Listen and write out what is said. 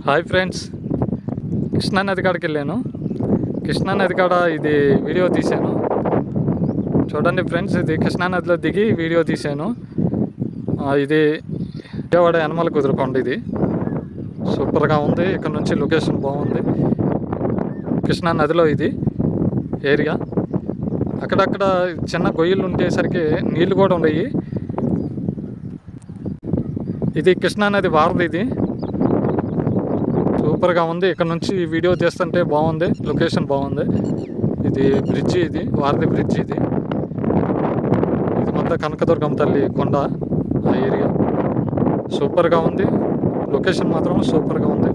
Hi friends, కృష్ణానది కాడికి వెళ్ళాను. కృష్ణానది కాడ ఇది వీడియో తీశాను. చూడండి ఫ్రెండ్స్, ఇది కృష్ణానదిలో దిగి వీడియో తీశాను. ఇది విజయవాడ యనమల కుదురుకొండ. ఇది సూపర్గా ఉంది. ఇక్కడ నుంచి లొకేషన్ బాగుంది. కృష్ణానదిలో ఇది ఏరియా. అక్కడక్కడ చిన్న గొయ్యలు ఉండేసరికి నీళ్ళు కూడా ఉన్నాయి. ఇది కృష్ణానది వారధి. ఇది సూపర్గా ఉంది. ఇక్కడ నుంచి వీడియో తీస్తుంటే బాగుంది. లొకేషన్ బాగుంది. ఇది బ్రిడ్జి, ఇది వారధి బ్రిడ్జి. ఇది మొత్తం కనకదుర్గమ్మ తల్లి కొండ. ఆ ఏరియా సూపర్గా ఉంది. లొకేషన్ మాత్రం సూపర్గా ఉంది.